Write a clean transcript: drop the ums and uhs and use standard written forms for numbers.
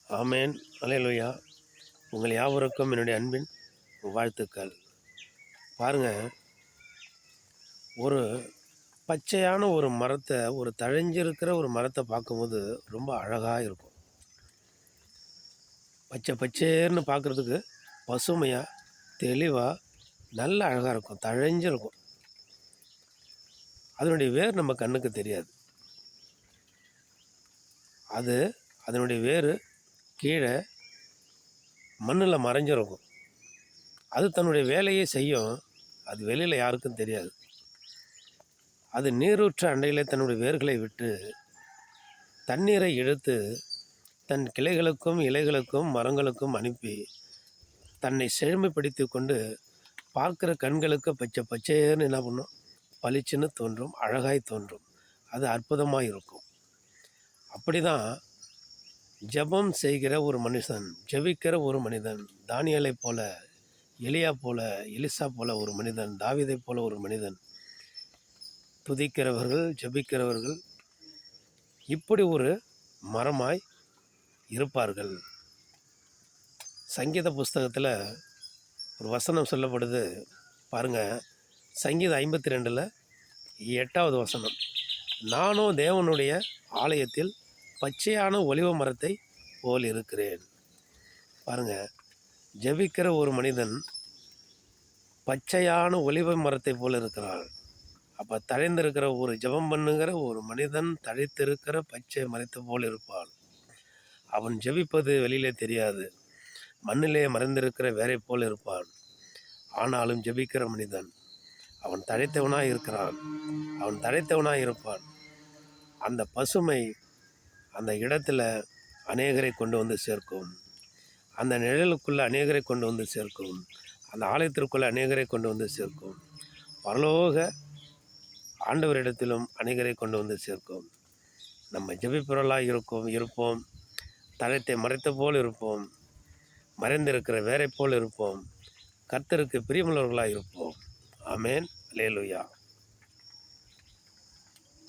ஆமேன். அல்லேலூயா. உங்கள் யாவருக்கும் என்னுடைய அன்பின் வாழ்த்துக்கள். பாருங்க, ஒரு பச்சையான ஒரு மரத்தை, ஒரு தழைஞ்சிருக்கிற ஒரு மரத்தை பார்க்கும்போது ரொம்ப அழகாக இருக்கும். பச்சை பச்சேர்னு பார்க்குறதுக்கு பசுமையாக, தெளிவாக, நல்ல அழகாக இருக்கும், தழைஞ்சிருக்கும். அதனுடைய வேர் நம்ம கண்ணுக்கு தெரியாது. அதனுடைய வேர் கீழே மண்ணில் மறைஞ்சிருக்கும். அது தன்னுடைய வேலையை செய்யும். அது வெளியில் யாருக்கும் தெரியாது. அது நீரூற்ற அண்டையிலே தன்னுடைய வேர்களை விட்டு தண்ணீரை இழுத்து தன் கிளைகளுக்கும் இலைகளுக்கும் மரங்களுக்கும் அனுப்பி தன்னை செழுமைப்படுத்தி கொண்டு பார்க்குற கண்களுக்கு பச்சை பச்சைன்னு என்ன பண்ணும், பளிச்சுன்னு தோன்றும், அழகாய் தோன்றும். அது அற்புதமாக இருக்கும். அப்படி தான் ஜெபம் செய்கிற ஒரு மனுஷன், ஜெபிக்கிற ஒரு மனிதன், தானியேலை போல, எலியா போல, எலிசா போல ஒரு மனிதன், தாவீதை போல ஒரு மனிதன், துதிக்கிறவர்கள், ஜெபிக்கிறவர்கள் இப்படி ஒரு மரமாய் இருப்பார்கள். சங்கீத புஸ்தகத்தில் ஒரு வசனம் சொல்லப்படுது பாருங்கள். சங்கீதம் 52:8 வசனம். நானோ தேவனுடைய ஆலயத்தில் பச்சையான ஒலிவ மரத்தை போல் இருக்கிறேன். பாருங்கள், ஜெபிக்கிற ஒரு மனிதன் பச்சையான ஒலிவ மரத்தை போல் இருக்கிறான். அப்போ தழைந்திருக்கிற ஒரு ஜெபம் பண்ணுகிற ஒரு மனிதன் தழைத்திருக்கிற பச்சை மரத்தை போல் இருப்பான். அவன் ஜெபிப்பது வெளியிலே தெரியாது. மண்ணிலே மறைந்திருக்கிற வேரை போல் இருப்பான். ஆனாலும் ஜெபிக்கிற மனிதன் அவன் தழைத்தவனாக இருக்கிறான். அவன் தழைத்தவனாக இருப்பான். அந்த பசுமை அந்த இடத்துல அநேகரை கொண்டு வந்து சேர்க்கும். அந்த நிழலுக்குள்ளே அநேகரை கொண்டு வந்து சேர்க்கும். அந்த ஆலயத்திற்குள்ளே அநேகரை கொண்டு வந்து சேர்க்கும். பரலோக ஆண்டவரிடத்திலும் அநேகரை கொண்டு வந்து சேர்க்கும். நம்ம ஜெபிப்பவர்களாக இருப்போம். தழைத்தை மறைத்த போல் இருப்போம். மறைந்திருக்கிற வேரை போல் இருப்போம். கர்த்தருக்கு பிரியமுள்ளவர்களாக இருப்போம். ஆமேன். அல்லேலூயா.